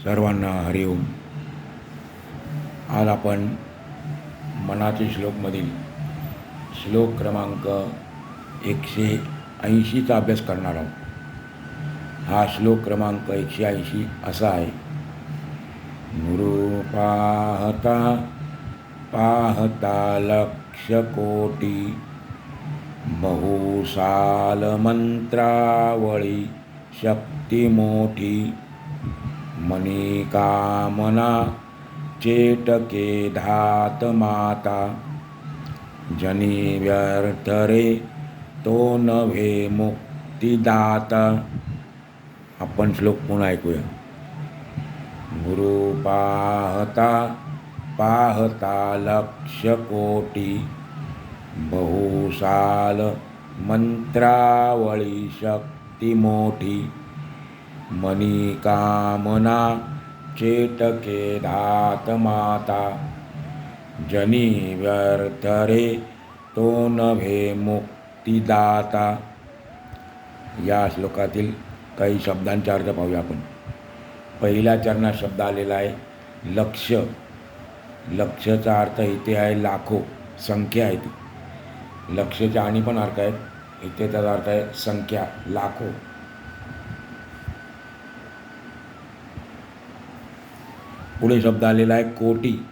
सर्वांना हरिओम. आज आपण मनाचे श्लोकमधील श्लोक क्रमांक 180चा अभ्यास करणार आहोत. हा श्लोक क्रमांक 180 असा आहे. गुरु पाहता पाहता लक्ष कोटी, बहुसाल मंत्रावळी शक्ती मोठी. मनी कामना चेटके धात माता, जनी व्यर्थ रे तो नव्हे मुक्तिदाता. आपण श्लोक पुन्हा ऐकूया. गुरु पाहता पाहता लक्ष कोटी, बहुसाल मंत्रावळी शक्ती मोठी. मनी कामना चेटके धात माता, जनी व्यर्थ रे तो नव्हे मुक्तिदाता. या श्लोकातील काही शब्दांचा अर्थ पाहूया आपण. पहिल्या चरणात शब्द आलेला आहे लक्ष. लक्षचा अर्थ इथे आहे लाखो, संख्या आहे ती. लक्षचा आणि पण अर्थ आहेत. इथे त्याचा अर्थ आहे संख्या, लाखो. पुढे शब्द आलेला आहे कोटी.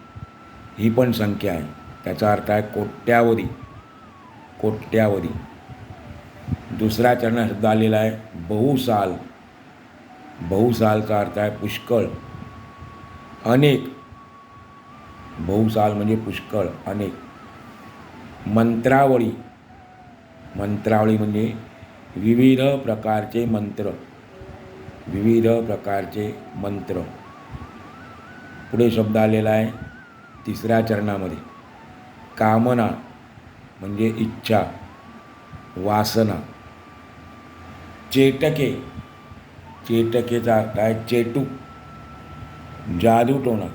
ही पण संख्या आहे. त्याचा अर्थ आहे कोट्यावधी, कोट्यावधी. दुसऱ्या चरणात शब्द आलेला आहे बहुसाल. बहुसालचा अर्थ आहे पुष्कळ, अनेक. बहुसाल म्हणजे पुष्कळ, अनेक. मंत्रावळी. मंत्रावळी म्हणजे विविध प्रकारचे मंत्र, विविध प्रकारचे मंत्र. पुढे शब्द आलेला आहे तिसऱ्या चरणामध्ये कामना म्हणजे इच्छा, वासना. चेटके. चेटकेचा अर्थ आहे चेटू, जादूटोणा.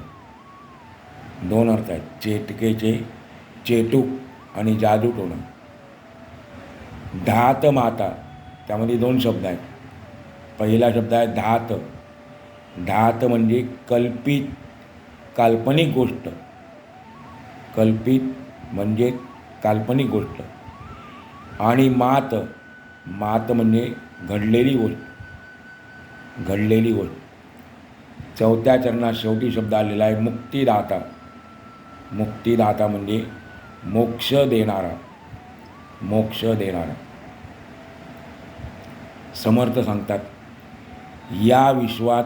दोन अर्थ आहेत चेटकेचे, चेटू आणि जादूटोणा. धात माता. त्यामध्ये दोन शब्द आहेत. पहिला शब्द आहे धात. धात म्हणजे कल्पित, काल्पनिक गोष्ट. कल्पित म्हणजे काल्पनिक गोष्ट. आणि मात. मात म्हणजे घडलेली गोष्ट, घडलेली गोष्ट. चौथ्या चरणात शेवटी शब्द आलेला आहे मुक्तिदाता. मुक्तिदाता म्हणजे मोक्ष देणारा, मोक्ष देणारा. समर्थ सांगतात, या विश्वात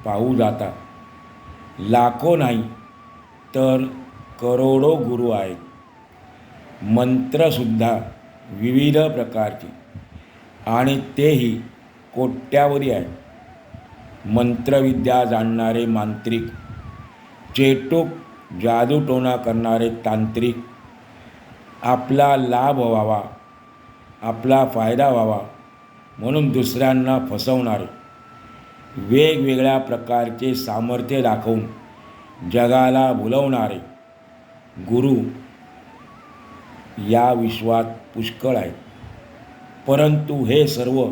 पाहू जाता लाखो नाही तर करोडो गुरु आहेत. मंत्रसुद्धा विविध प्रकारचे आणि तेही कोट्यावधी आहेत. मंत्रविद्या जाणणारे मांत्रिक, चेटूक जादूटोणा करणारे तांत्रिक, आपला लाभ व्हावा, आपला फायदा व्हावा म्हणून दुसऱ्यांना फसवणारे, वेगवेगळ्या प्रकारचे सामर्थ्य दाखवून जगाला भुलवणारे गुरु या विश्वात पुष्कळ आहेत. परंतु हे सर्व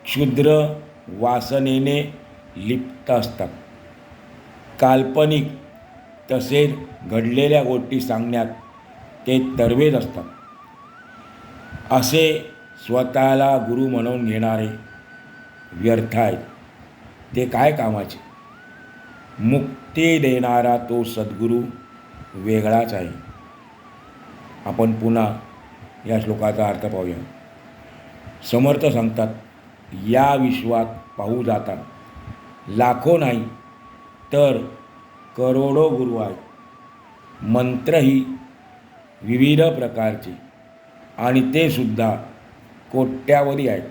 क्षुद्र वासनेने लिप्त असतात. काल्पनिक तसेच घडलेल्या गोष्टी सांगण्यात ते तरवेद असतात. असे स्वतःला गुरु म्हणून घेणारे व्यर्थ आहेत. ते काय कामाचे? मुक्ती देणारा तो सद्गुरू वेगळाच आहे. आपण पुन्हा या श्लोकाचा अर्थ पाहूया. समर्थ सांगतात, या विश्वात पाहू जाता लाखो नाही तर करोडो गुरु आहेत. मंत्रही विविध प्रकारचे आणि ते सुद्धा कोट्यावधी आहेत.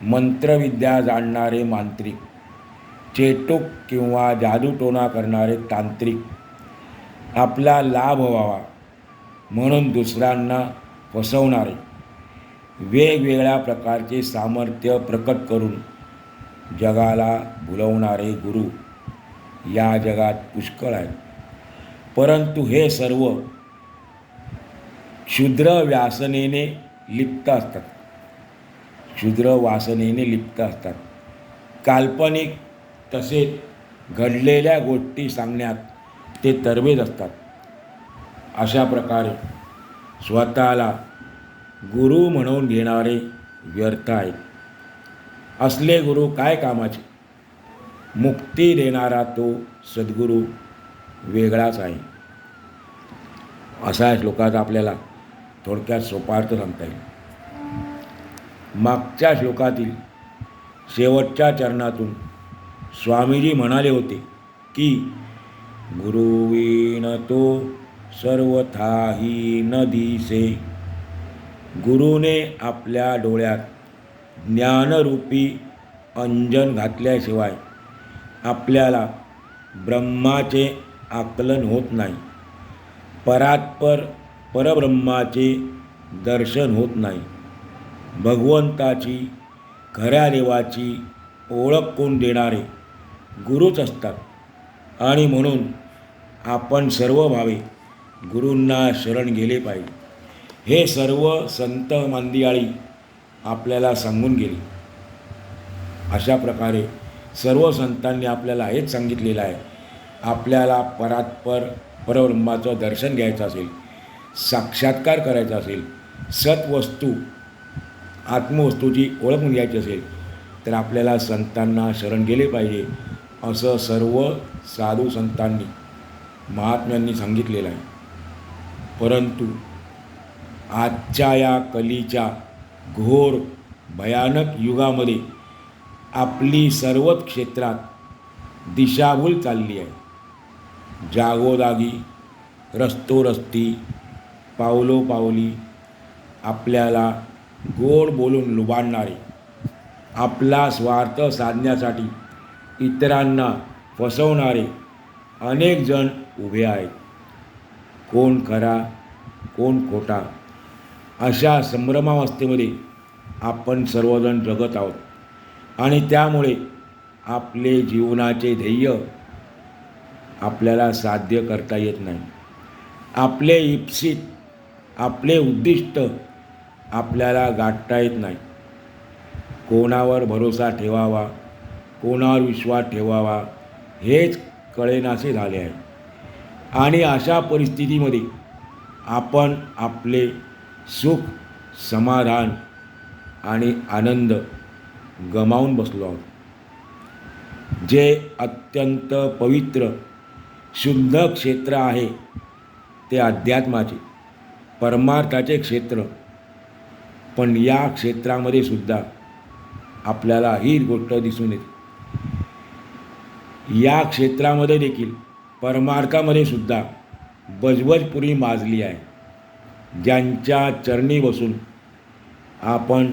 मंत्रविद्या जाणणारे मांत्रिक, चेटूक किंवा जादूटोणा करणारे तांत्रिक, आपला लाभ व्हावा म्हणून दुसऱ्यांना फसवणारे, वेगवेगळ्या प्रकारचे सामर्थ्य प्रकट करून जगाला भुलवणारे गुरु या जगात पुष्कळ आहेत. परंतु हे सर्व क्षुद्र व्यासनेने लिप्त असतात. क्षुद्र वासनेने लिप्त असतात. काल्पनिक तसेच घडलेल्या गोष्टी सांगण्यात ते तरबेज असतात. अशा प्रकारे स्वतःला गुरु म्हणून घेणारे व्यर्थ आहेत. असले गुरु काय कामाचे? मुक्ती देणारा तो सद्गुरू वेगळाच आहे. असा श्लोकात आपल्याला थोडक्यात सोपा अर्थ सांगता येईल. मागच्या श्लोकातील शेवटच्या चरणातून स्वामीजी म्हणाले होते की गुरुविन तो सर्वथाही न दिसे. गुरुने आपल्या डोळ्यात ज्ञानरूपी अंजन घातल्याशिवाय आपल्याला ब्रह्माचे आकलन होत नाही. परात्पर परब्रह्माचे दर्शन होत नाही. भगवंताची खऱ्या देवाची ओळख कोण देणारे गुरुच असतात आणि म्हणून आपण सर्व भावे गुरूंना शरण गेले पाहिजे. हे सर्व संत मांदियाळी आपल्याला सांगून गेले. अशा प्रकारे सर्व संतांनी आपल्याला हेच सांगितलेलं आहे. आपल्याला परात्पर परब्रह्माचं दर्शन घ्यायचं असेल, साक्षात्कार करायचा असेल, सत्वस्तू आत्मवस्तूची ओळख घ्यायची असेल तर आपल्याला संतांना शरण गेले पाहिजे असं सर्व साधू संतांनी महात्म्यांनी सांगितलेलं आहे. परंतु आजच्या या कलीच्या घोर भयानक युगामध्ये आपली सर्वच क्षेत्रात दिशाभूल चालली आहे. जागोजागी रस्तोरस्ती पावलोपावली आपल्याला गोड बोलून लुबाडणारे, आपला स्वार्थ साधण्यासाठी इतरांना फसवणारे अनेक जण उभे आहेत. कोण खरा कोण खोटा अशा संभ्रमावस्थेमध्ये आपण सर्वजण जगत आहोत आणि त्यामुळे आपले जीवनाचे ध्येय आपल्याला साध्य करता येत नाही. आपले इप्सित आपले उद्दिष्ट आपल्याला गाठता येत नाही. कोणावर भरोसा ठेवावा, कोणावर विश्वास ठेवावा हेच कळेनासे झाले आहे. आणि अशा परिस्थितीमध्ये आपण आपले सुख, समाधान आणि आनंद गमावून बसलो आहोत. जे अत्यंत पवित्र शुद्ध क्षेत्र आहे ते अध्यात्माचे परमार्थाचे क्षेत्र. पण या क्षेत्रामध्ये सुद्धा आपल्याला ही गोष्ट दिसून येते. या क्षेत्रामध्ये देखील परमार्थामध्ये सुद्धा बजबजपुरी माजली आहे. ज्यांच्या चरणी बसून आपण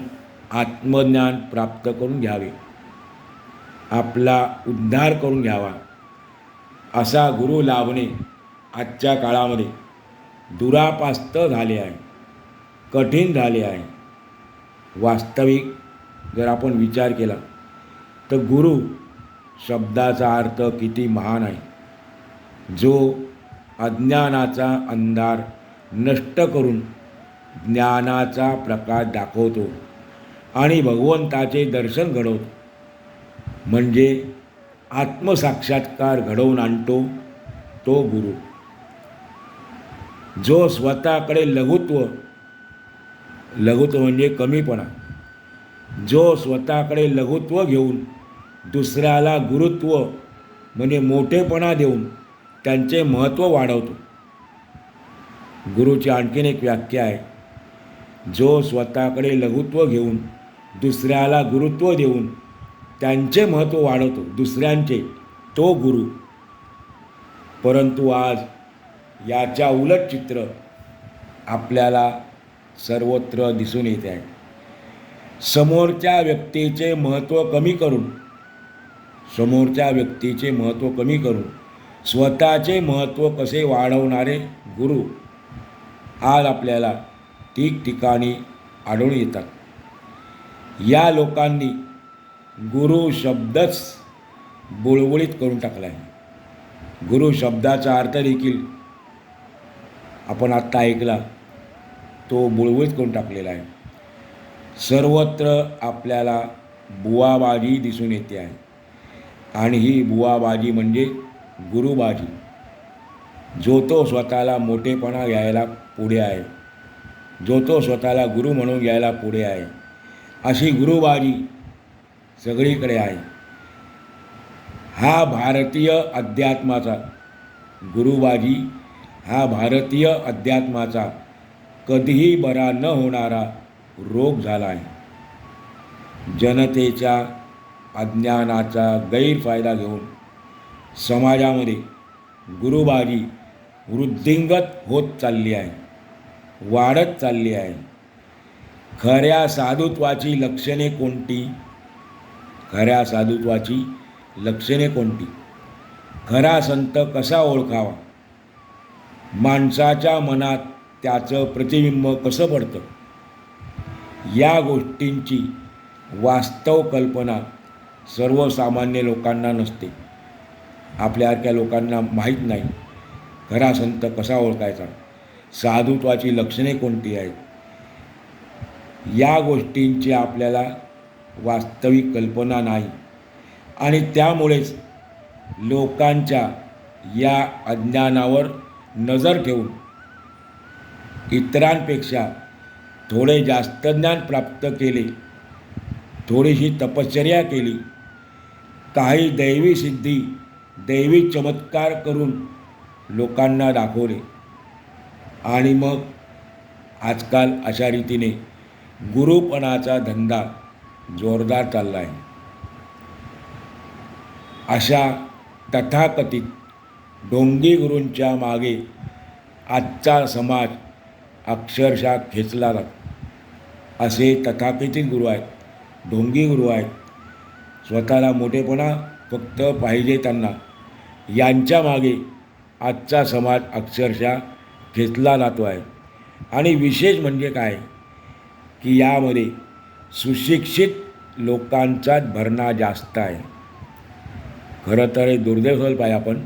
आत्मज्ञान प्राप्त करून घ्यावे, आपला उद्धार करून घ्यावा असा गुरु लाभणे आजच्या काळामध्ये दुरापास्त झाले आहे, कठीण झाले आहे. वास्तविक जर आपण विचार केला तर गुरु शब्दाचा अर्थ किती महान आहे. जो अज्ञानाचा अंधार नष्ट करून ज्ञानाचा प्रकाश दाखवतो आणि भगवंताचे दर्शन घडवतो, म्हणजे आत्मसाक्षात्कार घडवून आणतो तो गुरु. जो स्वतःकडे लघुत्व म्हणजे कमीपणा, जो स्वतःकडे लघुत्व घेऊन दुसऱ्याला गुरुत्व म्हणजे मोठेपणा देऊन त्यांचे महत्त्व वाढवतो. गुरुची आणखीन एक व्याख्या आहे, जो स्वतःकडे लघुत्व घेऊन दुसऱ्याला गुरुत्व देऊन त्यांचे महत्त्व वाढवतो दुसऱ्यांचे, तो गुरु. परंतु आज याच्या उलट चित्र आपल्याला सर्वत्र दिसून येते आहे. समोरच्या व्यक्तीचे महत्त्व कमी करून स्वतःचे महत्त्व कसे वाढवणारे गुरु आज आपल्याला ठिकठिकाणी आढळून येतात. या लोकांनी गुरु शब्दच बुळबुळीत करून टाकला आहे. गुरु शब्दाचा अर्थ देखील आपण आत्ता ऐकला, तो बुळबुळीत करून टाकलेला आहे. सर्वत्र आपल्याला बुवाबाजी दिसून येते आहे. आणि ही बुवाबाजी म्हणजे गुरुबाजी. जो तो स्वतःला मोठेपणा घ्यायला पुढे आहे, जो तो स्वतःला गुरु म्हणून घ्यायला पुढे आहे, अशी गुरुबाजी सगळीकडे आहे. हा भारतीय अध्यात्माचा गुरुबाजी, हा भारतीय अध्यात्माचा कधीही बरा न होणारा रोग झाला आहे. जनतेच्या अज्ञानाचा गैरफायदा घेऊन समाजामध्ये गुरुबाजी वृद्धिंगत होत चालली आहे, वाढत चालली आहे. खऱ्या साधुत्वाची लक्षणे कोणती? खऱ्या साधुत्वाची लक्षणे कोणती? खरा संत कसा ओळखावा? माणसाच्या मनात त्याचं प्रतिबिंब कसं पडतं? या गोष्टींची वास्तव कल्पना सर्वसामान्य लोकांना नसते. आपल्यासारख्या लोकांना माहीत नाही खरा संत कसा ओळखायचा, साधुत्वाची लक्षणे कोणती आहेत. या गोष्टींची आपल्याला वास्तविक कल्पना नाही आणि त्यामुळेच लोकांच्या या अज्ञानावर नजर ठेवून इतरांपेक्षा थोडे जास्त ज्ञान प्राप्त केले, थोडीशी तपश्चर्या केली, काही दैवी सिद्धी, दैवी चमत्कार करून लोकांना दाखवले आणि मग आजकाल अशा रीतीने गुरुपणाचा धंदा जोरदार चालला आहे. अशा तथाकथित ढोंगी गुरूंच्या मागे आजचा समाज अक्षरशः खेचला जातो. असे तथाकथित गुरु आहेत, ढोंगी गुरु आहेत, स्वतःला मोठेपणा फक्त पाहिजे त्यांना, यांच्या मागे आजचा समाज अक्षरशः खेचला जातो आहे. आणि विशेष म्हणजे काय की यामध्ये सुशिक्षित लोकांचाच भरणा जास्त आहे. खरं तर हे दुर्दैव समजलं पाहिजे आपण.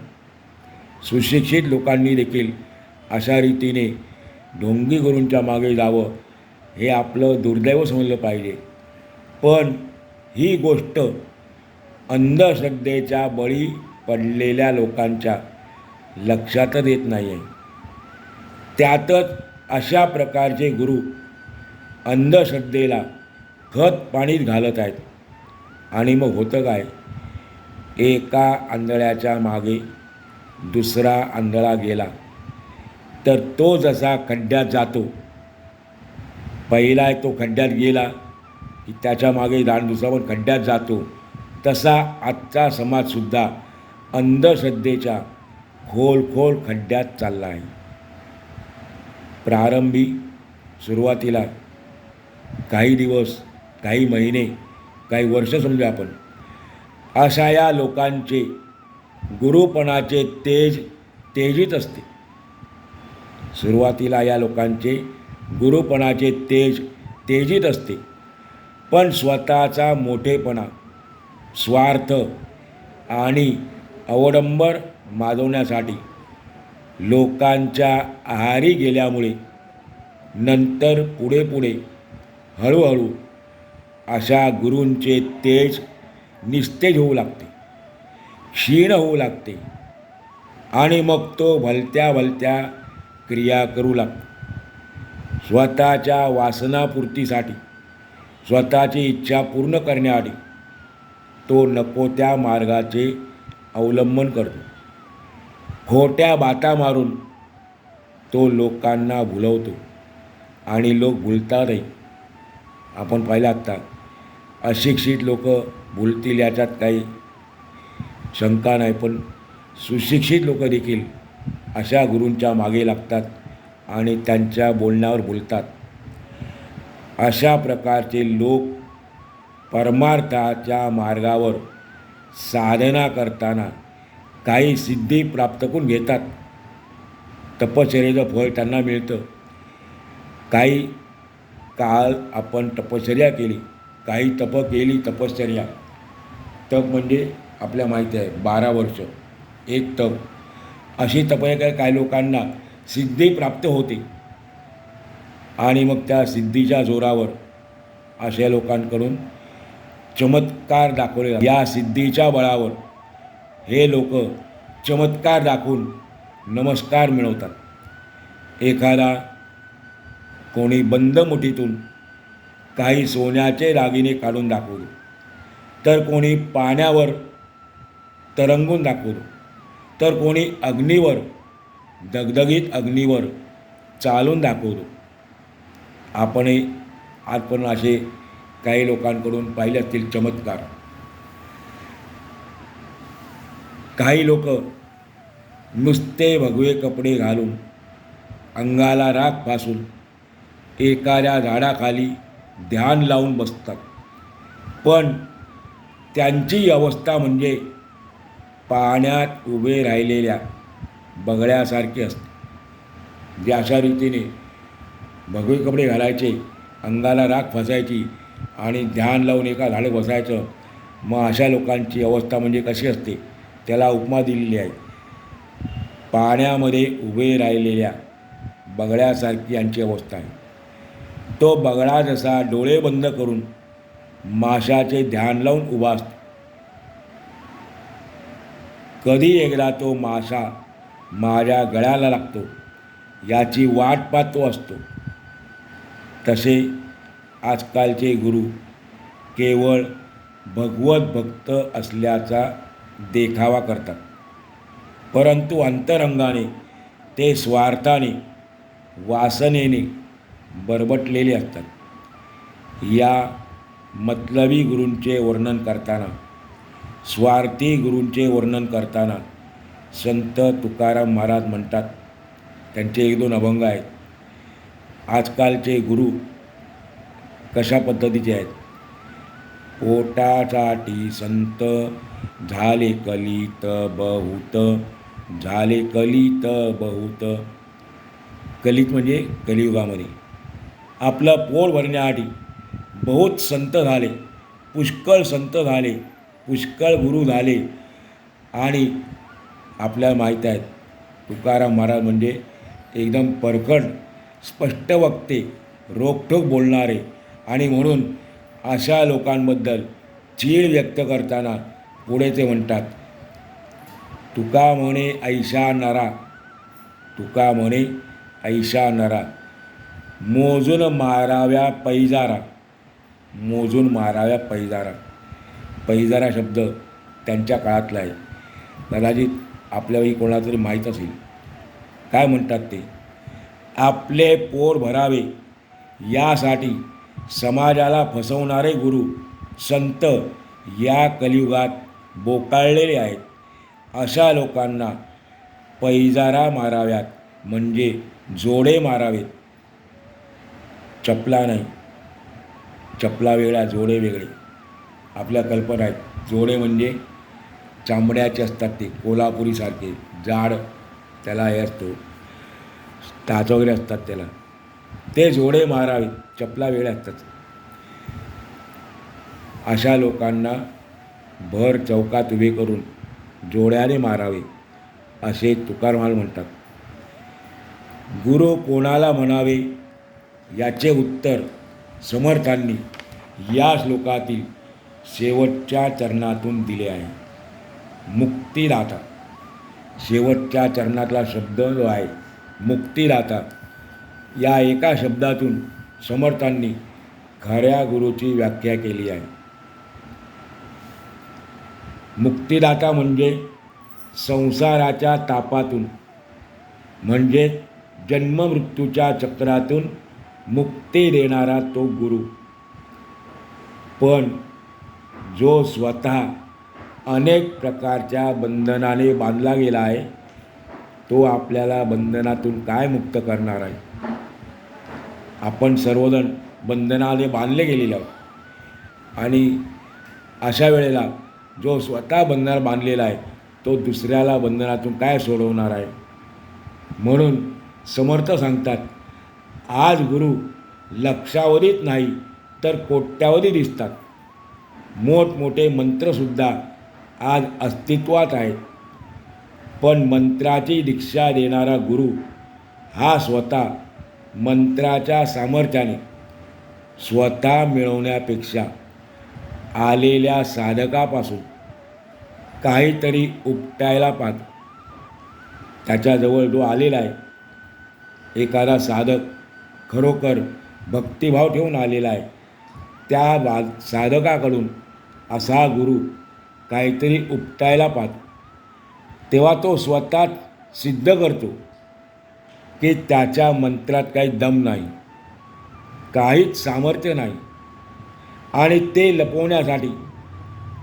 सुशिक्षित लोकांनी देखील अशा रीतीने ढोंगी गुरूंच्या मागे जावं हे आपलं दुर्दैव समजलं पाहिजे. पण ही गोष्ट अंधश्रद्धेच्या बळी पडलेल्या लोकांच्या लक्षातच येत नाही आहे. त्यातच अशा प्रकारचे गुरु अंधश्रद्धेला खत पाणीत घालत आहेत. आणि मग होतं काय, एका आंधळ्याच्या मागे दुसरा आंधळा गेला तर तो जसा खड्ड्यात जातो, पहिला तो खड्ड्यात गेला की त्याच्या मागे जाण दुसरा पण खड्ड्यात जातो, तसा आजचा समाजसुद्धा अंधश्रद्धेच्या खोल खोल खड्ड्यात चालला आहे. प्रारंभी सुरुवातीला काही दिवस, काही महिने, काही वर्ष समजा आपण, अशा या लोकांचे गुरुपणाचे तेजीत असते. सुरुवातीला या लोकांचे गुरुपणाचे तेजीत असते. पण स्वतःचा मोठेपणा, स्वार्थ आणि अवडंबर माजवण्यासाठी लोकांच्या आहारी गेल्यामुळे नंतर पुढे हळूहळू अशा गुरूंचे तेज निस्तेज होऊ लागते, क्षीण होऊ लागते आणि मग तो भलत्या क्रिया करू लागतो. स्वतःच्या वासनापूर्तीसाठी, स्वतःची इच्छा पूर्ण करण्यासाठी तो नको त्या मार्गाचे अवलंबन करतो. खोट्या बाता मारून तो लोकांना भुलवतो आणि लोक भुलतातही. आपण पाहिलं आत्ता अशिक्षित लोक भुलतील याच्यात काही शंका नाही, पण सुशिक्षित लोक देखील अशा गुरूंच्या मागे लागतात आणि त्यांच्या बोलण्यावर बोलतात. अशा प्रकारचे लोक परमार्थाच्या मार्गावर साधना करताना काही सिद्धी प्राप्त करून घेतात. तपश्चर्येचं फळ त्यांना मिळतं. काही काळ आपण तपश्चर्या केली, काही तप केली, तपश्चर्या. तप म्हणजे आपल्या माहिती आहे 12 वर्ष एक तप. अशी तपश्चर्या काही लोकांना सिद्धी प्राप्त होते आणि मग त्या सिद्धीच्या जोरावर अशा लोकांकडून चमत्कार दाखवले. या सिद्धीच्या बळावर हे लोक चमत्कार दाखवून नमस्कार मिळवतात. एखादा कोणी बंद मुठीतून काही सोन्याचे दागिने काढून दाखवतो, तर कोणी पाण्यावर तरंगून दाखवतो, तर कोणी अग्नीवर, दगदगीत अग्नीवर चालून दाखवतो. आपणही आजपर्यंत असे काही लोकांकडून पाहिले असतील चमत्कार. काही लोक नुसते भगवे कपडे घालून अंगाला राख फासून एखाद्या झाडाखाली ध्यान लावून बसतात, पण त्यांची अवस्था म्हणजे पाण्यात उभे राहिलेल्या बगड्यासारखी असते. जे अशा रीतीने भगवे कपडे घालायचे, अंगाला राख फासायची आणि ध्यान लावून एका झाडे बसायचं, मग अशा लोकांची अवस्था म्हणजे कशी असते त्याला उपमा दिलेली आहे. पाण्यामध्ये उभे राहिलेल्या बगड्यासारखी यांची अवस्था आहे. तो बगडा जसा डोळे बंद करून माशाचे ध्यान लावून उभा असतो, कधी एकदा तो मासा माझ्या गळ्याला लागतो याची वाट पाहतो असतो. तसे आजकालचे गुरु केवळ भगवत भक्त असल्याचा देखावा करतात, परंतु अंतरंगाने ते स्वार्थाने, वासनेने बरबटलेले असतात. या मतलबी गुरूंचे वर्णन करताना, स्वार्थी गुरूंचे वर्णन करताना संत तुकाराम महाराज म्हणतात, त्यांचे एक दोन अभंग आहेत. आजकालचे गुरु कशा पद्धतीचे आहेत? पोटासाठी संत झाले कलित बहुत, झाले कलित बहुत. कलित म्हणजे कलियुगामध्ये आपलं पोट भरण्यासाठी बहुत संत झाले, पुष्कळ संत झाले, पुष्कळ गुरु झाले. आणि आपल्याला माहीत आहे तुकाराम महाराज म्हणजे एकदम परखड, स्पष्ट वक्ते, रोखठोक बोलणारे. आणि म्हणून अशा लोकांबद्दल चीड व्यक्त करताना पुढे ते म्हणतात, तुका म्हणे ऐशा नरा, तुका म्हणे ऐशा नरा, मोजून माराव्या पैजारा, मोजून माराव्या पैजारा. पैजारा शब्द त्यांच्या काळातला आहे, कदाचित आपल्यालाही कोणाला तरी माहीत असेल. काय म्हणतात ते? आपले पोट भरावे यासाठी समाजाला फसवणारे गुरु संत या कलियुगात बोकाळलेले आहेत. अशा लोकांना पैजारा माराव्यात, म्हणजे जोडे मारावेत. चपला नाही, चपला वेगळ्या, जोडे वेगळे. आपल्या कल्पना आहेत. जोडे म्हणजे चांबड्याचे असतात, ते कोल्हापुरीसारखे जाड, त्याला हे असतो, टाच वगैरे असतात त्याला, ते जोडे मारावेत. चपला वेगळ्या असतात. अशा लोकांना भर चौकात उभे करून जोड्याने मारावे असे तुकाराम महाराज म्हणतात. गुरु कोणाला म्हणावे याचे उत्तर समर्थांनी या श्लोकातील शेवटच्या चरणातून दिले आहे. मुक्तिदाता, शेवटच्या चरणातला शब्द जो आहे मुक्तिदाता, या एका शब्दातून समर्थांनी खऱ्या गुरुची व्याख्या केली आहे. मुक्तिदाता म्हणजे संसाराच्या तापातून, म्हणजे जन्ममृत्यूच्या चक्रातून मुक्ती देणारा तो गुरु. पण जो स्वतः अनेक प्रकारच्या बंधनाने बांधला गेला आहे, तो आपल्याला बंधनातून काय मुक्त करणार आहे? आपण सर्वजण बंधनाने बांधले गेलेले आहोत. आणि अशा वेळेला जो स्वतः बंधनाला बांधलेला आहे तो दुसऱ्याला बंधनातून काय सोडवणार आहे? म्हणून समर्थ सांगतात, आज गुरु लक्षावधीत नाही तर कोट्यावधी दिसतात. मोठमोठे मंत्रसुद्धा आज अस्तित्वात आहेत, पण मंत्राची दीक्षा देणारा गुरु हा स्वतः मंत्राच्या सामर्थ्याने स्वतः मिळवण्यापेक्षा आलेल्या साधकापासून काहीतरी उपटायला पाहतो. त्याच्याजवळ जो आलेला आहे एखादा साधक खरोखर भक्तिभाव ठेवून आलेला आहे, त्या साधकाकडून असा गुरु काहीतरी उपटायला पाहतो. तेव्हा तो स्वतः सिद्ध करतो की त्याच्या मंत्रात काही दम नाही, काहीच सामर्थ्य नाही, आणि ते लपवण्यासाठी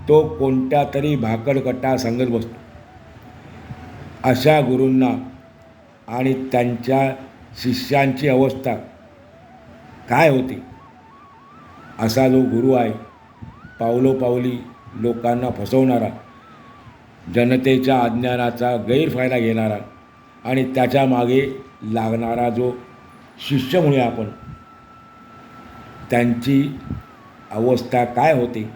तो कोणत्या तरी भाकडकट्टा सांगत बसतो. अशा गुरूंना आणि त्यांच्या शिष्यांची अवस्था काय होती? असा जो गुरु आहे, पावलोपावली लोकांना फसवणारा, जनतेच्या अज्ञानाचा गैरफायदा घेणारा आणि त्याच्या मागे लागणारा जो शिष्य म्हणूया आपण, त्यांची अवस्था काय होते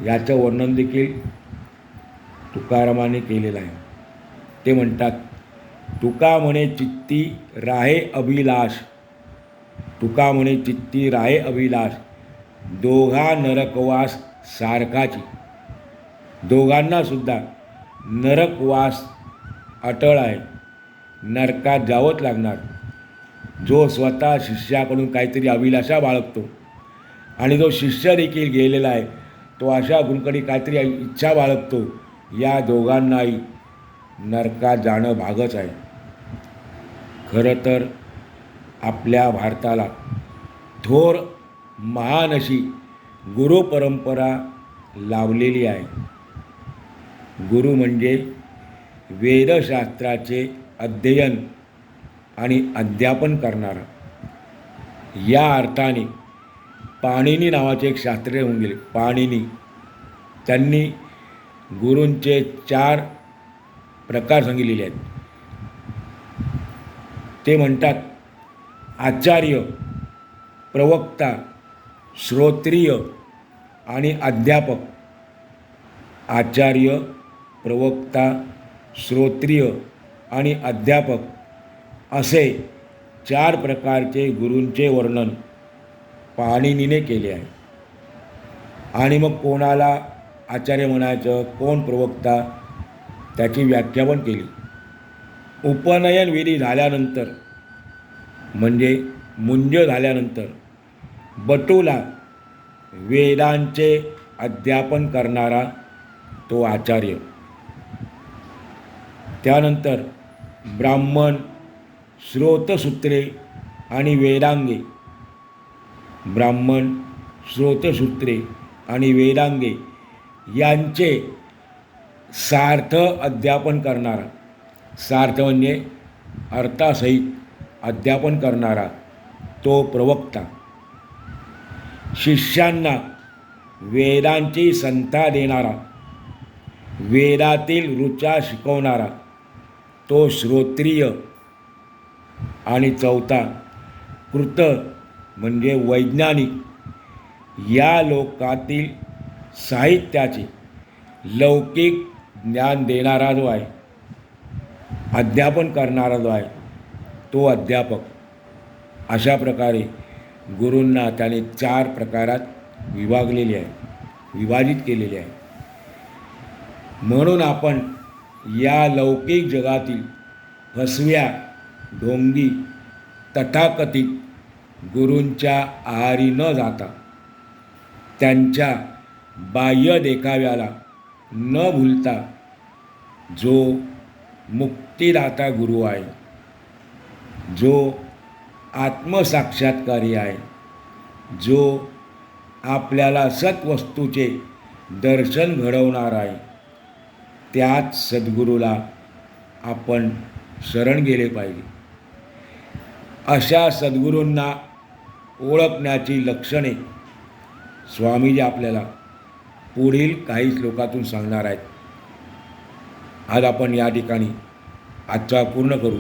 याचं वर्णन देखील तुकारामाने केलेलं आहे. ते म्हणतात, तुका म्हणे चित्ती राहे अभिलाष, तुका म्हणे चित्ती राहे अभिलाष, दोघा नरकवास सारखाची. दोघांनासुद्धा नरकवास अटळ आहे, नरकात जावंच लागणार. जो स्वतः शिष्याकडून काहीतरी अभिलाषा बाळगतो आणि जो शिष्य देखील गेलेला आहे तो अशा गुरूकडे काहीतरी इच्छा बाळगतो, या दोघांनाही नरकात जाणं भागच आहे. खरं तर आपल्या भारताला थोर महान अशी गुरुपरंपरा लाभलेली आहे. गुरु म्हणजे वेदशास्त्राचे अध्ययन आणि अध्यापन करणारा. या अर्थाने पाणिनी नावाचे एक शास्त्रज्ञ होऊन गेले, पाणिनी. त्यांनी गुरूंचे 4 प्रकार सांगितलेले आहेत. ते म्हणतात, आचार्य, प्रवक्ता, श्रोत्रिय आणि अध्यापक. आचार्य, प्रवक्ता, श्रोत्रिय आणि अध्यापक असे 4 प्रकारचे गुरूंचे वर्णन पाणिनीने केले आहे. आणि मग कोणाला आचार्य म्हणायचं, कोण प्रवक्ता, त्याची व्याख्या पण केली. उपनयन विधी झाल्यानंतर म्हणजे मुंज झाल्यानंतर बटूला वेदांचे अध्यापन करणारा तो आचार्य. त्यानंतर ब्राह्मण, श्रोतसूत्रे आणि वेदांगे. ब्राह्मण, श्रोतसूत्रे आणि वेदांगे यांचे सार्थ अध्यापन करणारा, सार्थ म्हणजे अर्थासहित अध्यापन करणारा तो प्रवक्ता. शिष्यांना वेदांची संथा देणारा, वेदातील ऋचा शिकवणारा तो श्रोत्रिय. आणि चौथा कृत म्हणजे वैज्ञानिक, या लोकातील साहित्याचे लौकिक ज्ञान देणारा जो आहे, अध्यापन करणारा जो आहे तो अध्यापक. अशा प्रकारे गुरूंना त्याने 4 प्रकारात विभागलेले आहे, विभाजित केलेले आहे. म्हणून आपण या लौकिक जगातील फसव्या, ढोंगी, तथाकथित गुरूंच्या आहारी न जाता त्यांच्या बाह्य देखाव्याला न भूलता जो मुक्तिदाता गुरु आहे, जो आत्मसाक्षात्कारी आहे, जो आपल्याला सत्वस्तूचे दर्शन घडवणार आहे, त्याच सद्गुरूला आपण शरण गेले पाहिजे. अशा सद्गुरूंना ओळखण्याची लक्षणे स्वामीजी आपल्याला पुढील काही श्लोकातून सांगणार आहेत. आज आपण या ठिकाणी आजचा पूर्ण करू.